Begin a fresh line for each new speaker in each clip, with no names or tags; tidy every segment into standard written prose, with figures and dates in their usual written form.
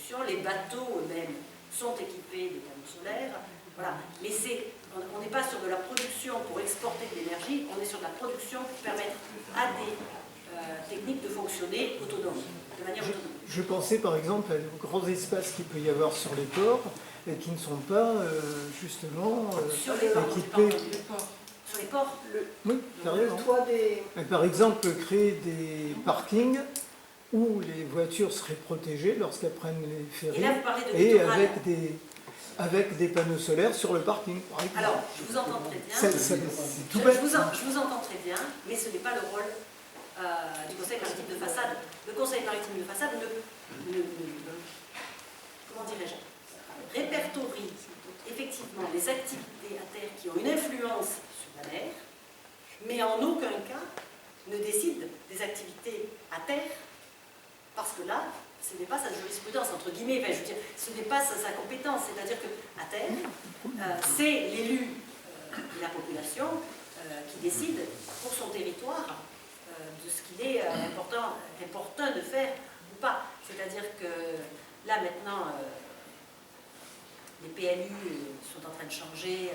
production, les bateaux eux-mêmes sont équipés de panneaux solaires, voilà. Mais on n'est pas sur de la production pour exporter de l'énergie, on est sur de la production pour permettre à des techniques de fonctionner autonomes, de manière autonome.
Je pensais par exemple aux grands espaces qu'il peut y avoir sur les ports et qui ne sont pas justement
sur les ports,
équipés.
Sur les ports,
Oui, carrément. Par exemple, créer des parkings où les voitures seraient protégées lorsqu'elles prennent les ferries
et là, vous parlez de
et
littoral.
avec des panneaux solaires sur le parking. Par exemple.
Alors, je vous entends très bien.
C'est tout bête.
Je vous entends très bien, mais ce n'est pas le rôle du conseil maritime de façade. Le conseil maritime de façade comment dirais-je, répertorie effectivement les activités à terre qui ont une influence sur la mer, mais en aucun cas ne décide des activités à terre, parce que là, ce n'est pas sa jurisprudence, entre guillemets, enfin, je veux dire, ce n'est pas sa compétence, c'est-à-dire qu'à terre, c'est l'élu et la population qui décide pour son territoire de ce qu'il est important de faire ou pas. C'est-à-dire que là, maintenant, les PLU sont en train de changer,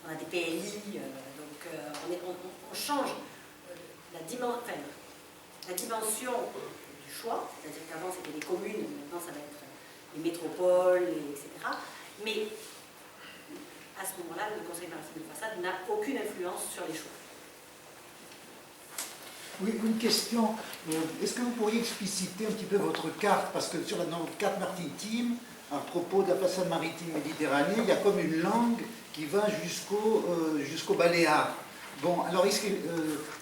on a des PLI, donc on change la dimension du choix, c'est-à-dire qu'avant c'était les communes, maintenant ça va être les métropoles, etc. Mais à ce moment-là, le conseil maritime de façade n'a aucune influence sur les choix.
Oui, une question. Est-ce que vous pourriez expliciter un petit peu votre carte? Parce que sur notre carte maritime, à propos de la façade maritime méditerranéenne, il y a comme une langue qui va jusqu'au Baléares. Bon, alors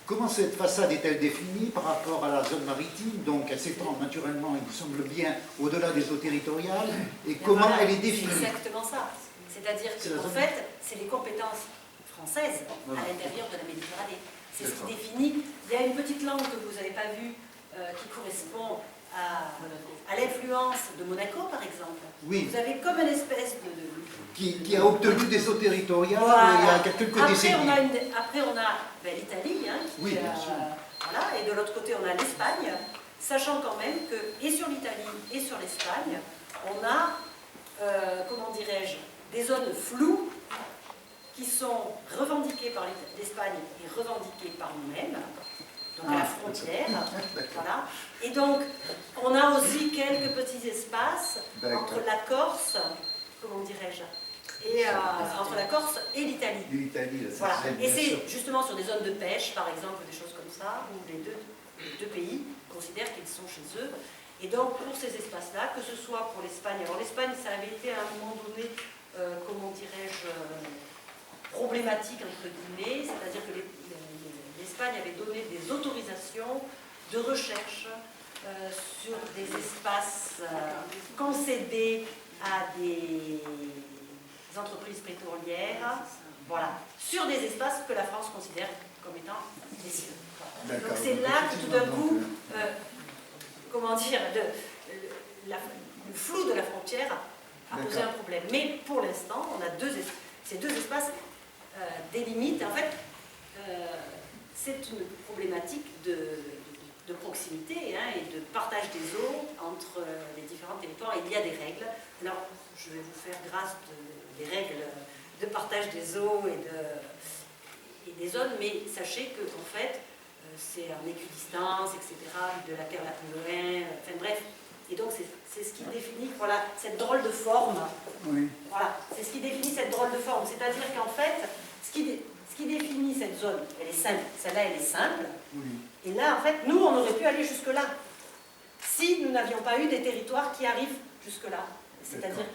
comment cette façade est-elle définie par rapport à la zone maritime? Donc elle s'étend naturellement, il me semble bien, au-delà des eaux territoriales. Et comment elle est définie?
C'est exactement ça. C'est-à-dire qu'en fait, c'est les compétences françaises à l'intérieur de la Méditerranée. C'est ce qui définit. Il y a une petite langue que vous n'avez pas vue qui correspond à l'influence de Monaco, par exemple.
Oui.
Vous avez comme une espèce de...
Qui a obtenu des eaux territoriales
voilà.
il y a quelques décennies.
Après, on a l'Italie, hein,
oui, bien sûr.
Voilà, et de l'autre côté, on a l'Espagne, sachant quand même que, et sur l'Italie et sur l'Espagne, on a, comment dirais-je, des zones floues qui sont revendiquées par l'Espagne et revendiquées par nous-mêmes, donc à la frontière, voilà. Et donc, on a aussi quelques petits espaces entre la Corse, comment dirais-je, et entre la Corse et l'Italie. Voilà. Et c'est justement sur des zones de pêche, par exemple, des choses comme ça, où les deux pays considèrent qu'ils sont chez eux. Et donc, pour ces espaces-là, que ce soit pour l'Espagne, alors l'Espagne, ça avait été à un moment donné, comment dirais-je, problématique, entre guillemets, c'est-à-dire que l'Espagne avait donné des autorisations de recherche sur des espaces concédés à des entreprises pétrolières, voilà, sur des espaces que la France considère comme étant des siens. Donc c'est là que tout d'un coup, comment dire, le flou de la frontière a posé un problème. Mais pour l'instant, on a ces deux espaces délimitent. En fait, c'est une problématique de proximité et de partage des eaux entre les différents territoires. Il y a des règles. Alors, je vais vous faire grâce des règles de partage des eaux et des zones, mais sachez que en fait, c'est en équidistance, etc., de la terre la plus loin, enfin bref. Et donc, c'est ce qui définit, voilà, cette drôle de forme.
Oui.
Voilà, c'est ce qui définit cette drôle de forme. C'est-à-dire qu'en fait, ce qui définit cette zone, elle est simple. Celle-là, elle est simple.
Oui.
Et là, en fait, nous, on aurait pu aller jusque-là. Si nous n'avions pas eu des territoires qui arrivent jusque-là. C'est-à-dire,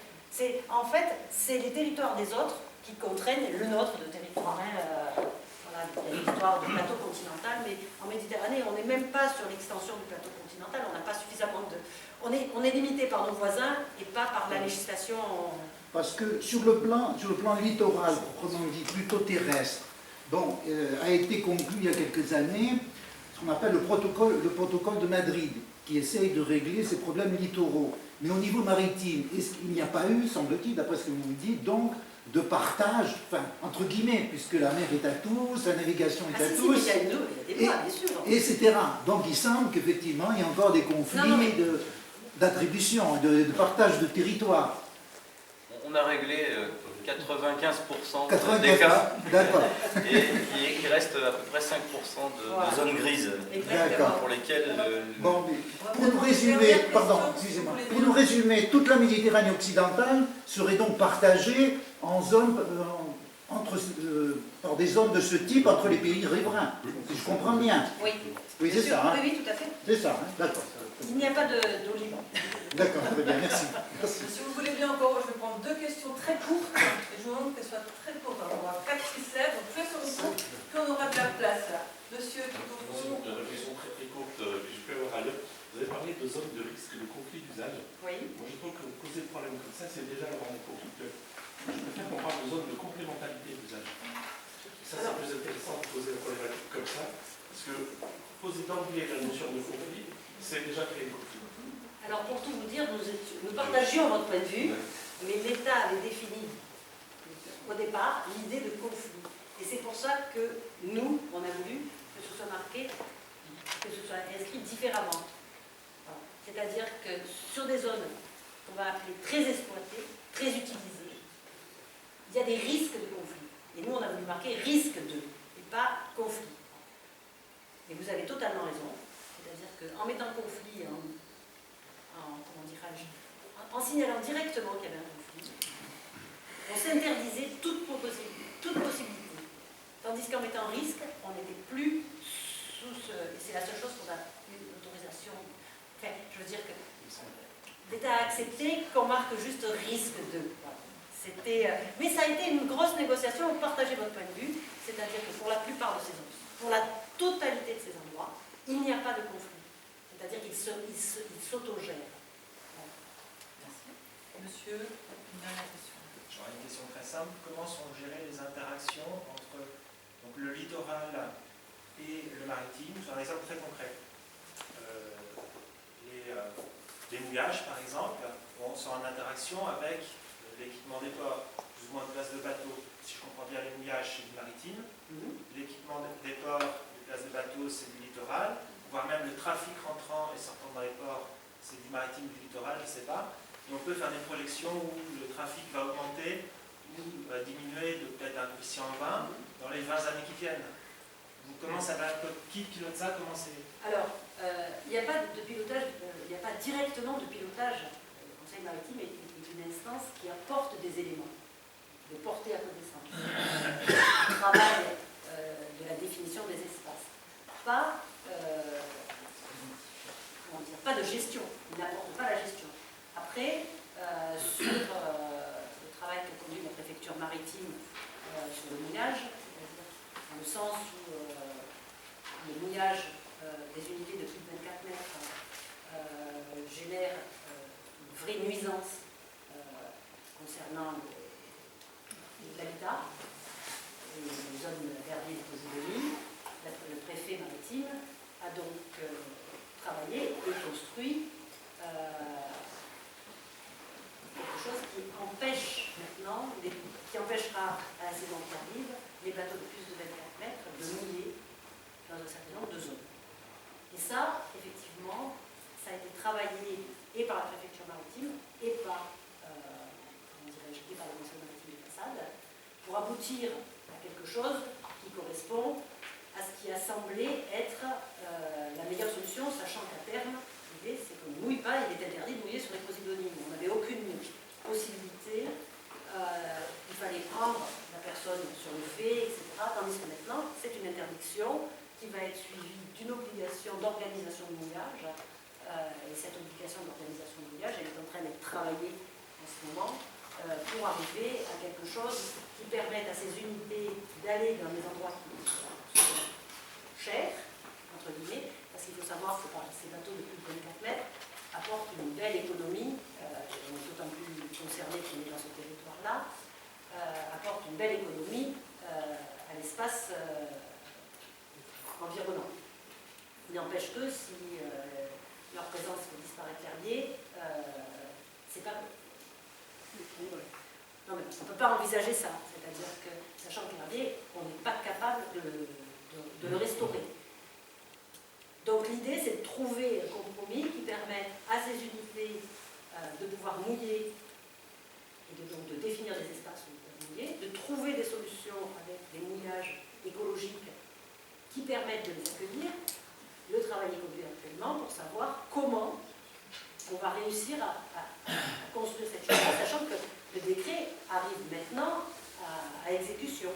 en fait, c'est les territoires des autres qui contraignent le nôtre de territoire. Voilà, il y a l'histoire du plateau continental, mais en Méditerranée, on n'est même pas sur l'extension du plateau continental. On n'a pas suffisamment de... On est limité par nos voisins et pas par la législation...
Parce que sur le plan littoral, proprement dit, plutôt terrestre, bon, a été conclu il y a quelques années ce qu'on appelle le protocole de Madrid, qui essaye de régler ces problèmes littoraux. Mais au niveau maritime, il n'y a pas eu, semble-t-il, d'après ce que vous me dites, donc, de partage, enfin, entre guillemets, puisque la mer est à tous, la navigation est à tous,
il y a des droits, bien sûr.
etc. Donc il semble qu'effectivement, il y a encore des conflits d'attribution, de partage de territoire.
On a réglé 95%
95,
des cas,
d'accord.
et il reste à peu près 5% de zones grises,
D'accord.
pour lesquelles...
Bon, pour nous résumer, pardon, excusez-moi, pour nous résumer, toute la Méditerranée occidentale serait donc partagée en zones, par des zones de ce type entre les pays riverains. Si je comprends bien.
Oui.
Oui, c'est ça. Hein.
Oui, tout à fait.
C'est ça, hein, d'accord.
Il n'y a pas d'eau libre.
D'accord, très bien, merci.
Si vous voulez bien encore, je vais prendre deux questions très courtes, et je vous demande qu'elles soient très courtes. Alors, on va 4, 6, 7, donc très sur le coup, puis on aura de la place là. Monsieur tout au fond.
Une réflexion très très courte, puis je peux avoir ailleurs. Vous avez parlé de zones de risque et de conflit d'usage.
Oui.
Moi je trouve que poser le problème comme ça, c'est déjà le rendre conflictueux. Je préfère qu'on parle de zones de complémentarité d'usage. Ça, c'est plus intéressant de poser la problématique comme ça, parce que poser d'emblée la notion de conflit, c'est déjà créer des conflits.
Alors pour tout vous dire, nous partagions votre point de vue, mais l'État avait défini au départ l'idée de conflit. Et c'est pour ça que nous, on a voulu que ce soit marqué, que ce soit inscrit différemment. C'est-à-dire que sur des zones qu'on va appeler très exploitées, très utilisées, il y a des risques de conflit. Et nous, on a voulu marquer risque de, et pas conflit. Et vous avez totalement raison. C'est-à-dire qu'en mettant conflit, comment dirais-je, en signalant directement qu'il y avait un conflit, on s'interdisait toute possibilité. Tandis qu'en mettant risque, on n'était plus sous ce... Et c'est la seule chose qu'on a eu l'autorisation. Enfin, je veux dire que l'État a accepté qu'on marque juste risque de... Voilà. Mais ça a été une grosse négociation, on partageait votre point de vue, c'est-à-dire que pour la plupart de ces endroits, pour la totalité de ces endroits, il n'y a pas de conflit. C'est-à-dire qu'ils s'autogèrent.
Merci. Monsieur, une dernière question.
J'aurais une question très simple. Comment sont gérées les interactions entre donc, le littoral et le maritime? C'est un exemple très concret. Les mouillages, par exemple, sont en interaction avec l'équipement des ports, plus ou moins de places de bateau. Si je comprends bien, les mouillages, c'est du maritime. L'équipement des ports, des places de bateau, c'est du littoral. Voire même le trafic rentrant et sortant dans les ports, c'est du maritime, du littoral, je ne sais pas. Et on peut faire des projections où le trafic va augmenter ou diminuer de peut-être un coefficient 20 dans les 20 années qui viennent. Donc, comment ça va, qui pilote ça? Comment c'est...
Alors, il n'y a pas de pilotage, il n'y a pas directement de pilotage. Le Conseil maritime est une instance qui apporte des éléments de portée à connaissance. Le travail de la définition des espaces. Pas de gestion, il n'apporte pas la gestion. Après, sur le travail que conduit la préfecture maritime sur le mouillage, c'est-à-dire dans le sens où le mouillage des unités de plus de 24 mètres génère une vraie nuisance concernant l'habitat et les zones verdières de Posidonie. Le préfet maritime a donc travaillé et construit quelque chose qui empêche maintenant, qui empêchera à la saison qui arrive, les bateaux de plus de 24 mètres de mouiller dans un certain nombre de zones. Et ça, effectivement, ça a été travaillé et par la préfecture maritime et par, et par le conseil maritime des Façades pour aboutir à quelque chose qui correspond à ce qui a semblé être la meilleure solution, sachant qu'à terme, l'idée c'est qu'on ne mouille pas, il est interdit de mouiller sur les Posidonies. On n'avait aucune possibilité, il fallait prendre la personne sur le fait, etc. Tandis que maintenant, c'est une interdiction qui va être suivie d'une obligation d'organisation de mouillage. Et cette obligation d'organisation de mouillage, elle est en train d'être travaillée en ce moment pour arriver à quelque chose qui permette à ces unités d'aller dans des endroits qui sont chers, entre guillemets, parce qu'il faut savoir que ces bateaux de plus de 24 mètres apportent une belle économie, on est d'autant plus concerné qu'on est dans ce territoire-là, apportent une belle économie à l'espace environnant. Il n'empêche que si leur présence fait disparaître l'herbier, c'est pas... Non mais on ne peut pas envisager ça, c'est-à-dire que, sachant que l'herbier, on n'est pas capable de le restaurer. Donc l'idée, c'est de trouver un compromis permis qui permettent à ces unités de pouvoir mouiller et donc de définir des espaces où ils peuvent mouiller, de trouver des solutions avec des mouillages écologiques qui permettent de les accueillir. Le travail est conduit actuellement pour savoir comment on va réussir à construire cette chose, sachant que le décret arrive maintenant à exécution.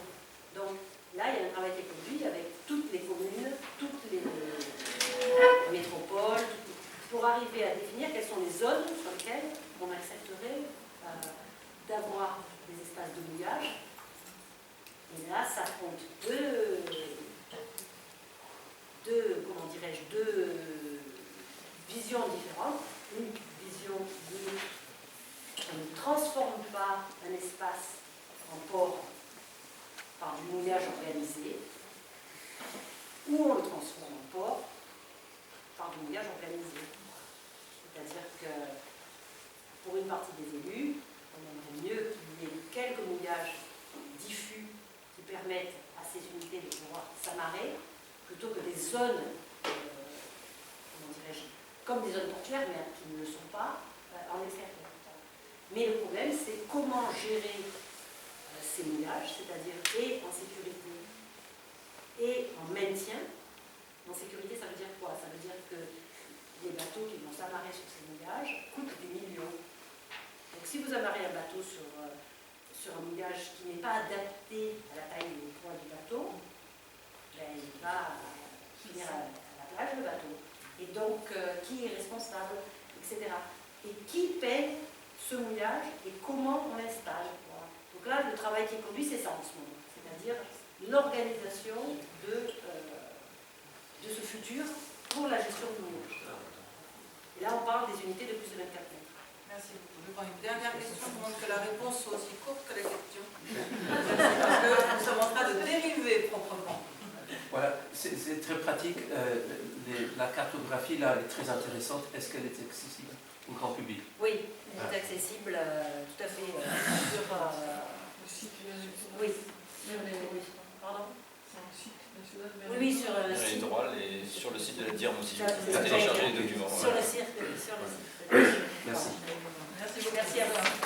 Donc là, il y a un travail qui est conduit avec toutes les communes, toutes les métropoles, pour arriver à définir quelles sont les zones sur lesquelles on accepterait d'avoir des espaces de mouillage. Et là, ça compte deux visions différentes. Une vision de on ne transforme pas un espace en port par du mouillage organisé, ou on le transforme en port par du mouillage organisé. C'est-à-dire que pour une partie des élus, on aimerait mieux qu'il y ait quelques mouillages diffus qui permettent à ces unités de pouvoir s'amarrer, plutôt que des zones, comment dirais-je, comme des zones portuaires, mais qui ne le sont pas, en extérieur. Mais le problème, c'est comment gérer ces mouillages, c'est-à-dire et en sécurité et en maintien. En sécurité, ça veut dire quoi? Ça veut dire que les bateaux qui vont s'amarrer sur ces mouillages coûtent des millions. Donc si vous amarrez un bateau sur un mouillage qui n'est pas adapté à la taille et au poids du bateau, ben, il va finir à la plage, le bateau. Et donc, qui est responsable, etc. Et qui paie ce mouillage et comment on l'installe. Voilà. Donc là, le travail qui est conduit, c'est ça en ce moment. C'est-à-dire l'organisation de ce futur pour la gestion du mouillage. Et là, on parle des unités de plus de 24 mètres.
Merci beaucoup. Je prends une dernière question. Je demande que la réponse soit aussi courte que la question. Parce que nous sommes en train de dériver proprement. Voilà, c'est très pratique. La cartographie, là, elle est très intéressante. Est-ce qu'elle est accessible au grand public?
Oui, elle est accessible tout à fait sur le site. Oui. Pardon? Oui, sur le site.
Les droits, sur le site de la DIRM aussi. Vous pouvez télécharger les documents.
Sur le site.
Merci beaucoup.
Merci à vous.